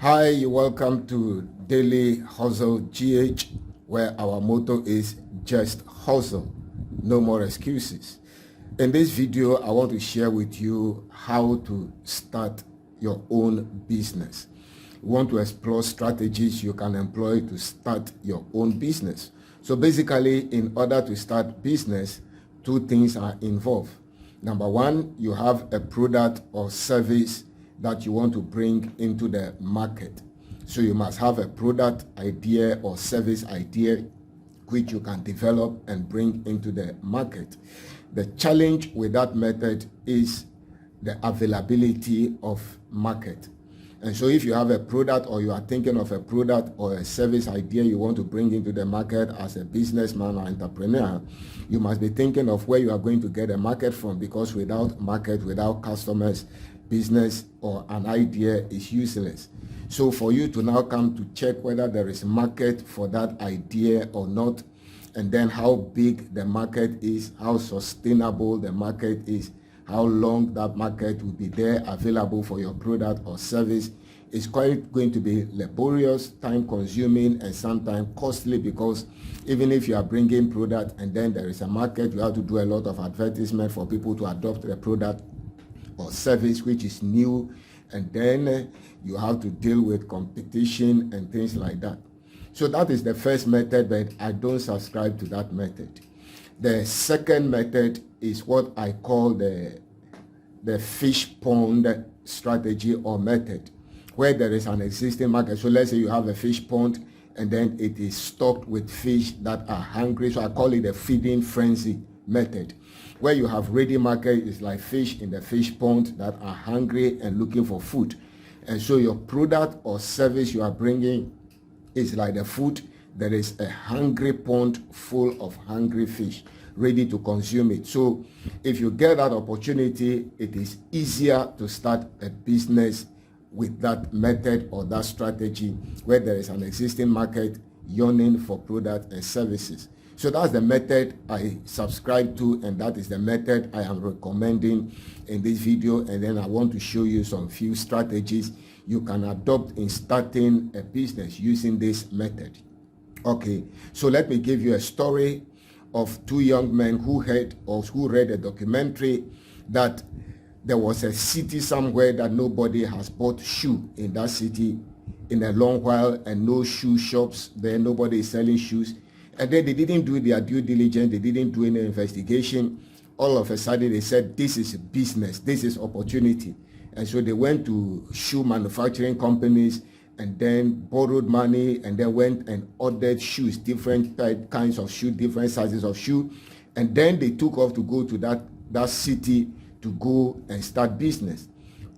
Hi, welcome to Daily Hustle GH, where our motto is just hustle, no more excuses. In this video, I want to share with you how to start your own business. We want to explore strategies you can employ to start your own business. So basically, in order to start business, two things are involved. Number one, you have a product or service that you want to bring into the market. So you must have a product idea or service idea which you can develop and bring into the market. The challenge with that method is the availability of market. And so if you have a product or you are thinking of a product or a service idea you want to bring into the market as a businessman or entrepreneur, you must be thinking of where you are going to get a market from, because without market, without customers, business or an idea is useless. So for you to now come to check whether there is a market for that idea or not, and then how big the market is, how sustainable the market is, how long that market will be there available for your product or service, is quite going to be laborious, time consuming, and sometimes costly, because even if you are bringing product and then there is a market, you have to do a lot of advertisement for people to adopt the product or service which is new, and then you have to deal with competition and things like that. So that is the first method, but I don't subscribe to that method. The second method is what I call the fish pond strategy or method, where there is an existing market. So let's say you have a fish pond and then it is stocked with fish that are hungry. So I call it the feeding frenzy method, where you have ready market. Is like fish in the fish pond that are hungry and looking for food. And so your product or service you are bringing is like the food. There is a hungry pond full of hungry fish ready to consume it. So if you get that opportunity, it is easier to start a business with that method or that strategy, where there is an existing market yearning for products and services. So that's the method I subscribe to, and that is the method I am recommending in this video. And then I want to show you some few strategies you can adopt in starting a business using this method. Okay, so let me give you a story of two young men who read a documentary that there was a city somewhere that nobody has bought shoe in that city in a long while, and no shoe shops there, nobody is selling shoes. And then they didn't do their due diligence, they didn't do any investigation. All of a sudden they said, this is business, this is opportunity. And so they went to shoe manufacturing companies and then borrowed money, and then went and ordered shoes, different kinds of shoe, different sizes of shoe. And then they took off to go to that city to go and start business,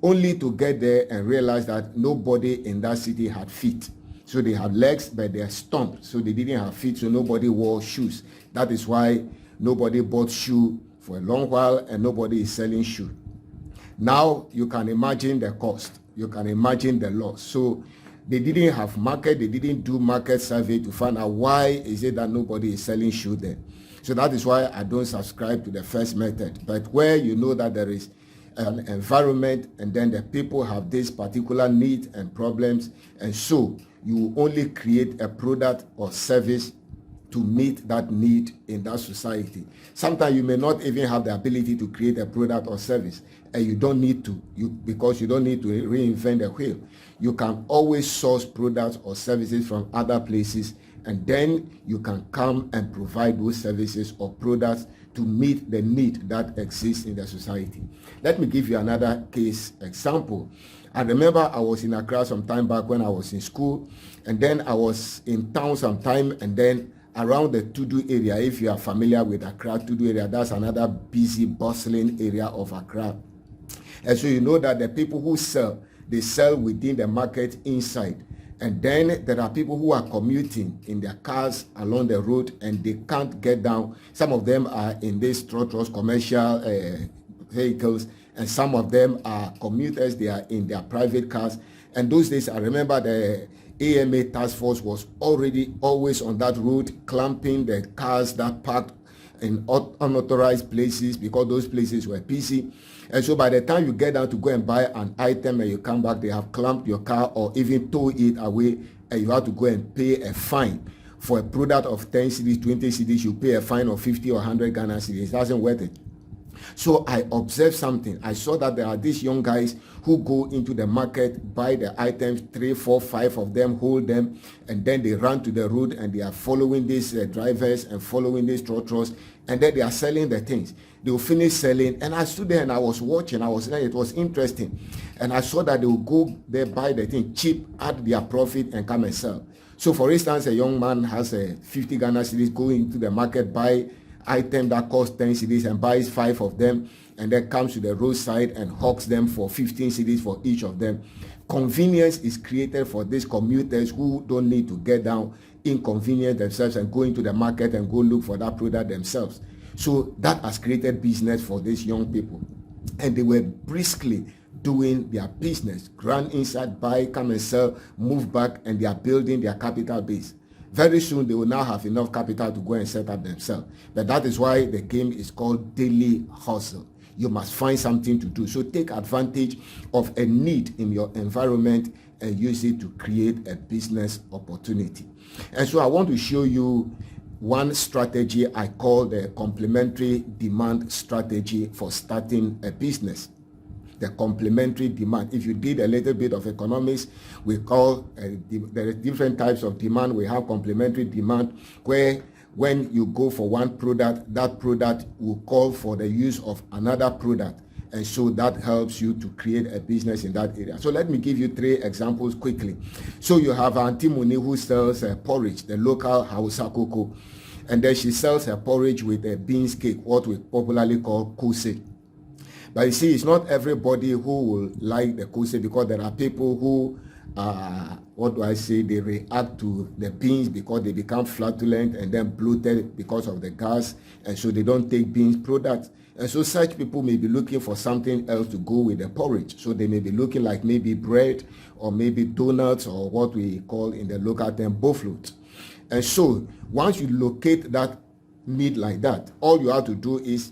only to get there and realize that nobody in that city had feet. So they have legs, but they are stumped. So they didn't have feet, so nobody wore shoes. That is why nobody bought shoe for a long while, and nobody is selling shoe. Now you can imagine the cost. You can imagine the loss. So they didn't have market. They didn't do market survey to find out why is it that nobody is selling shoe there. So that is why I don't subscribe to the first method. But where you know that there is an environment, and then the people have this particular need and problems, and so you only create a product or service to meet that need in that society. Sometimes you may not even have the ability to create a product or service, and you don't need to, because you don't need to reinvent the wheel. You can always source products or services from other places, and then you can come and provide those services or products to meet the need that exists in the society. Let me give you another case example. I remember I was in Accra some time back when I was in school, and then I was in town sometime, and then around the Tudu area, if you are familiar with Accra, Tudu area, that's another busy, bustling area of Accra. And so you know that the people who sell, they sell within the market inside. And then there are people who are commuting in their cars along the road, and they can't get down. Some of them are in these trotros, commercial vehicles, and some of them are commuters. They are in their private cars. And those days, I remember the AMA task force was already always on that road, clamping the cars that parked in unauthorized places because those places were busy. And so by the time you get down to go and buy an item and you come back, they have clamped your car or even tow it away, and you have to go and pay a fine. For a product of 10 cedis, 20 cedis, you pay a fine of 50 or 100 Ghana cedis. It doesn't worth it. So I observed something. I saw that there are these young guys who go into the market, buy the items, 3, 4, 5 of them, hold them, and then they run to the road and they are following these drivers and following these trotros, and then they are selling the things. They will finish selling, and I stood there and I was watching. I was there. It was interesting, and I saw that they will go there, buy the thing cheap, add their profit, and come and sell. So, for instance, a young man has a 50 Ghana cedis, go into the market, buy item that costs 10 cedis and buys 5 of them, and then comes to the roadside and hawks them for 15 cedis for each of them. Convenience is created for these commuters who don't need to get down, inconvenience themselves and go into the market and go look for that product themselves. So that has created business for these young people, and they were briskly doing their business, run inside, buy, come and sell, move back, and they are building their capital base. Very soon, they will now have enough capital to go and set up themselves. But that is why the game is called daily hustle. You must find something to do. So take advantage of a need in your environment and use it to create a business opportunity. And so I want to show you one strategy I call the complementary demand strategy for starting a business. The complementary demand. If you did a little bit of economics, we call there are different types of demand. We have complementary demand, where when you go for one product, that product will call for the use of another product, and so that helps you to create a business in that area. So let me give you 3 examples quickly. So you have Auntie Muni who sells porridge, the local Hausa cocoa, and then she sells her porridge with a beans cake, what we popularly call kose. But you see, it's not everybody who will like the kose, because there are people who, they react to the beans because they become flatulent and then bloated because of the gas, and so they don't take beans products. And so such people may be looking for something else to go with the porridge. So they may be looking like maybe bread or maybe donuts or what we call in the local term boflot. And so once you locate that need like that, all you have to do is,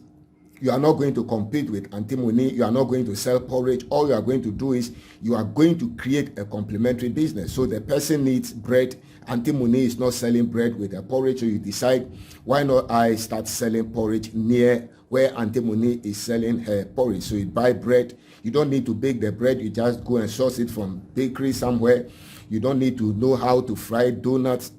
you are not going to compete with Auntie Moni. You are not going to sell porridge. All you are going to do is you are going to create a complementary business. So the person needs bread. Auntie Moni is not selling bread with a porridge. So you decide, why not I start selling porridge near where Auntie Moni is selling her porridge. So you buy bread. You don't need to bake the bread. You just go and source it from bakery somewhere. You don't need to know how to fry donuts.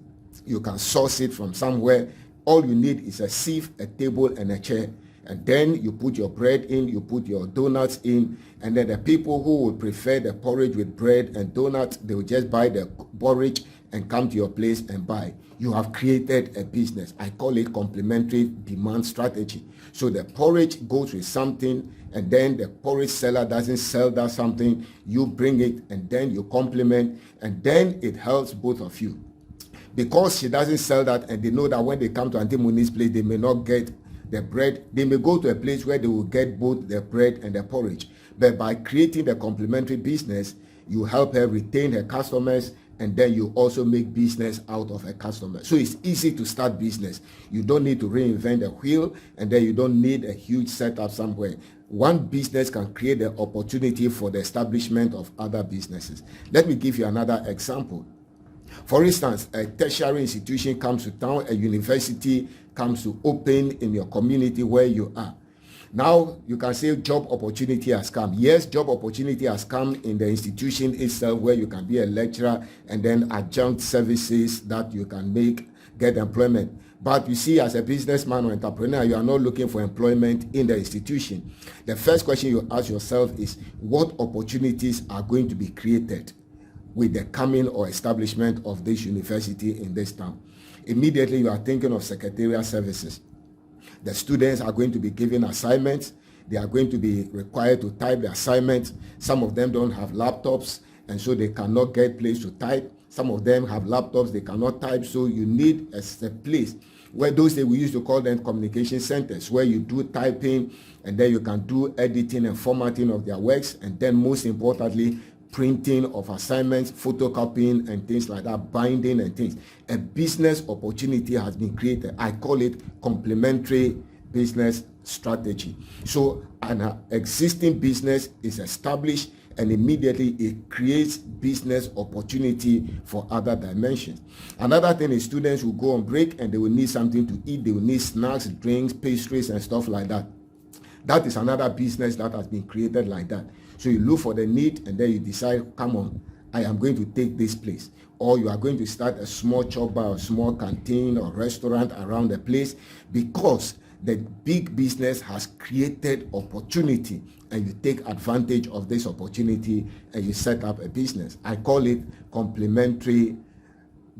You can source it from somewhere. All you need is a sieve, a table, and a chair. And then you put your bread in, you put your donuts in, and then the people who will prefer the porridge with bread and donuts, they will just buy the porridge and come to your place and buy. You have created a business. I call it complementary demand strategy. So the porridge goes with something, and then the porridge seller doesn't sell that something. You bring it, and then you complement, and then it helps both of you. Because she doesn't sell that, and they know that when they come to Auntie Moni's place, they may not get the bread. They may go to a place where they will get both the bread and the porridge. But by creating the complementary business, you help her retain her customers, and then you also make business out of a customer. So it's easy to start business. You don't need to reinvent the wheel, and then you don't need a huge setup somewhere. One business can create the opportunity for the establishment of other businesses. Let me give you another example. For instance, a tertiary institution comes to town, a university comes to open in your community where you are. Now, you can say job opportunity has come. Yes, job opportunity has come in the institution itself, where you can be a lecturer and then adjunct services that you can get employment. But you see, as a businessman or entrepreneur, you are not looking for employment in the institution. The first question you ask yourself is, what opportunities are going to be created with the coming or establishment of this university in this town? Immediately you are thinking of secretarial services. The students are going to be given assignments. They are going to be required to type the assignments. Some of them don't have laptops, and so they cannot get place to type. Some of them have laptops, they cannot type. So you need a place where those days we used to call them communication centers, where you do typing, and then you can do editing and formatting of their works, and then most importantly, printing of assignments, photocopying and things like that, binding and things. A business opportunity has been created. I call it complementary business strategy. So an existing business is established, and immediately it creates business opportunity for other dimensions. Another thing is students will go on break and they will need something to eat. They will need snacks, drinks, pastries and stuff like that. That is another business that has been created like that. So you look for the need and then you decide, come on, I am going to take this place. Or you are going to start a small chop bar or small canteen or restaurant around the place, because the big business has created opportunity, and you take advantage of this opportunity and you set up a business. I call it complementary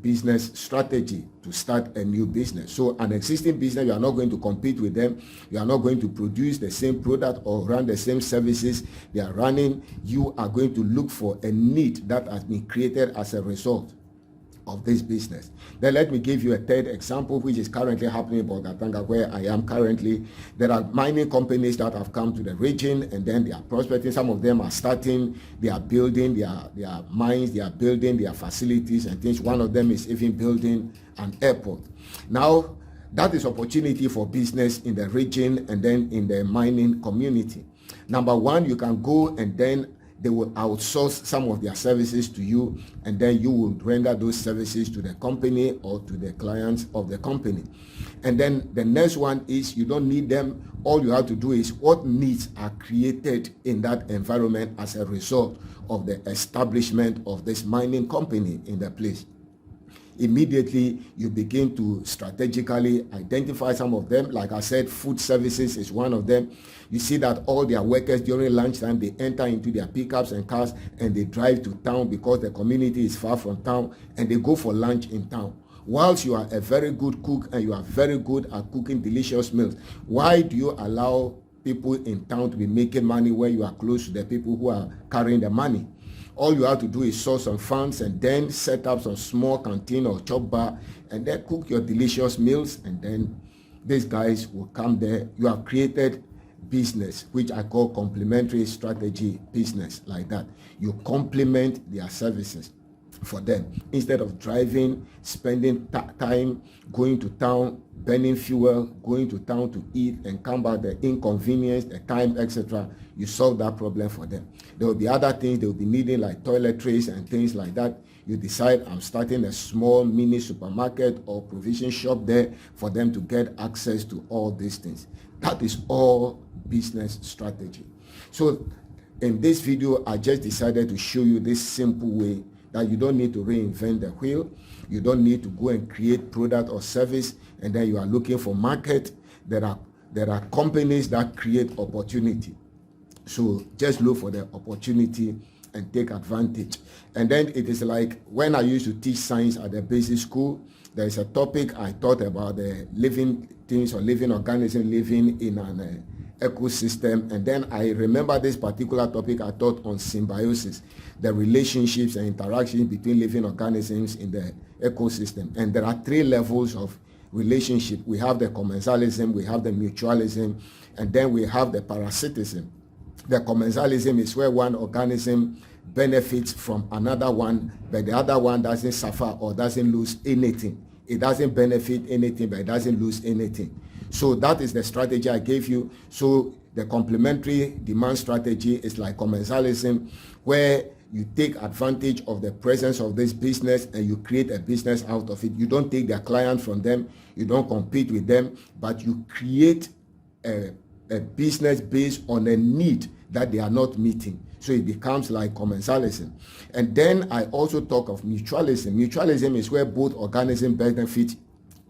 business strategy to start a new business. So an existing business, you are not going to compete with them. You are not going to produce the same product or run the same services they are running. You are going to look for a need that has been created as a result of this business. Then let me give you a third example, which is currently happening in Bogatanga, where I am currently. There are mining companies that have come to the region, and then they are prospecting. Some of them are starting, they are building their mines, they are building their facilities and things. One of them is even building an airport. Now, that is opportunity for business in the region and then in the mining community. Number one, you can go and then they will outsource some of their services to you, and then you will render those services to the company or to the clients of the company. And then the next one is you don't need them. All you have to do is what needs are created in that environment as a result of the establishment of this mining company in the place. Immediately you begin to strategically identify some of them. Like I said, food services is one of them. You see that all their workers during lunchtime, they enter into their pickups and cars and they drive to town because the community is far from town, and they go for lunch in town. Whilst you are a very good cook and you are very good at cooking delicious meals, why do you allow people in town to be making money where you are close to the people who are carrying the money? All you have to do is source some funds and then set up some small canteen or chop bar and then cook your delicious meals, and then these guys will come there. You have created business, which I call complementary strategy business, like that. You complement their services for them. Instead of driving, spending time, going to town, burning fuel, going to town to eat and come back, the inconvenience, the time, etc., you solve that problem for them. There will be other things they will be needing, like toiletries and things like that. You decide, I'm starting a small mini supermarket or provision shop there for them to get access to all these things. That is all business strategy. So in this video, I just decided to show you this simple way that you don't need to reinvent the wheel. You don't need to go and create product or service and then you are looking for market. There are companies that create opportunity. So just look for the opportunity and take advantage. And then it is like when I used to teach science at the basic school, there is a topic I taught about the living things or living organisms living in an ecosystem. And then I remember this particular topic I taught on symbiosis, the relationships and interactions between living organisms in the ecosystem. And there are three levels of relationship. We have the commensalism, we have the mutualism, and then we have the parasitism. The commensalism is where one organism benefits from another one, but the other one doesn't suffer or doesn't lose anything. It doesn't benefit anything, but it doesn't lose anything. So that is the strategy I gave you. So the complementary demand strategy is like commensalism, where you take advantage of the presence of this business and you create a business out of it. You don't take their client from them, you don't compete with them, but you create a business based on a need that they are not meeting. So it becomes like commensalism. And then I also talk of mutualism. Mutualism is where both organisms benefit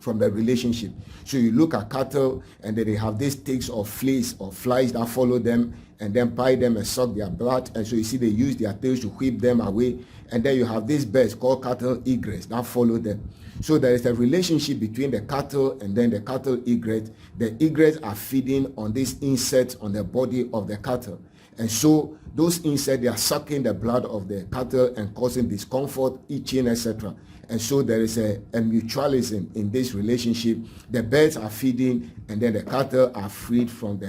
from the relationship. So you look at cattle and then they have these ticks or fleas or flies that follow them and then bite them and suck their blood. And so you see they use their tails to whip them away. And then you have these birds called cattle egrets that follow them. So there is a relationship between the cattle and then the cattle egret. The egrets are feeding on these insects on the body of the cattle. And so those insects, they are sucking the blood of the cattle and causing discomfort, itching, etc. And so there is a mutualism in this relationship. The birds are feeding and then the cattle are freed from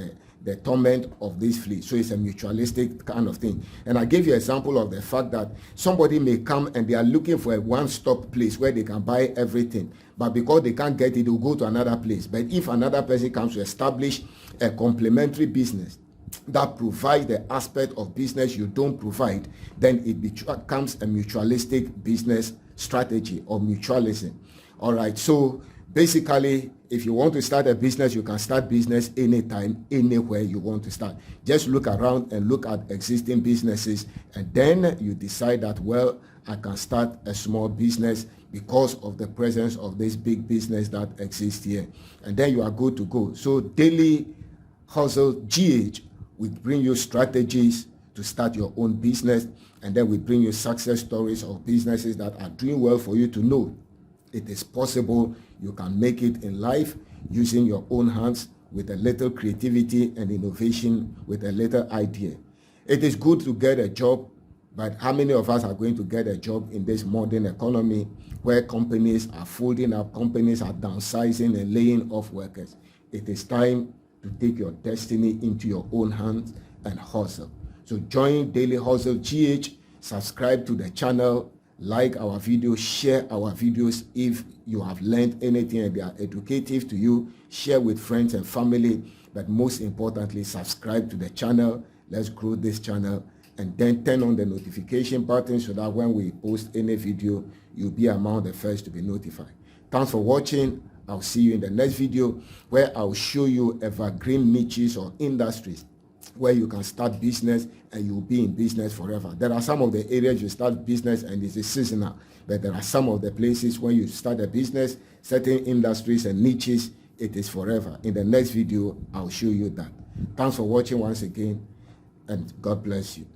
the torment of this flea. So it's a mutualistic kind of thing. And I gave you an example of the fact that somebody may come and they are looking for a one-stop place where they can buy everything. But because they can't get it, they'll go to another place. But if another person comes to establish a complementary business that provides the aspect of business you don't provide, then it becomes a mutualistic business strategy or mutualism. All right, so basically, if you want to start a business, you can start business anytime, anywhere you want to start. Just look around and look at existing businesses, and then you decide that, well, I can start a small business because of the presence of this big business that exists here. And then you are good to go. So Daily Hustle GH will bring you strategies to start your own business, and then we bring you success stories of businesses that are doing well for you to know it is possible. You can make it in life using your own hands with a little creativity and innovation, with a little idea. It is good to get a job, but how many of us are going to get a job in this modern economy where companies are folding up, companies are downsizing and laying off workers? It is time to take your destiny into your own hands and hustle. So join Daily Hustle GH, subscribe to the channel, like our videos, share our videos. If you have learned anything and they are educative to you, share with friends and family. But most importantly, subscribe to the channel. Let's grow this channel, and then turn on the notification button so that when we post any video, you'll be among the first to be notified. Thanks for watching. I'll see you in the next video, where I'll show you evergreen niches or industries where you can start business and you'll be in business forever. There are some of the areas you start business and it's seasonal, but there are some of the places when you start a business, certain industries and niches, it is forever. In the next video, I'll show you that. Thanks for watching once again, and God bless you.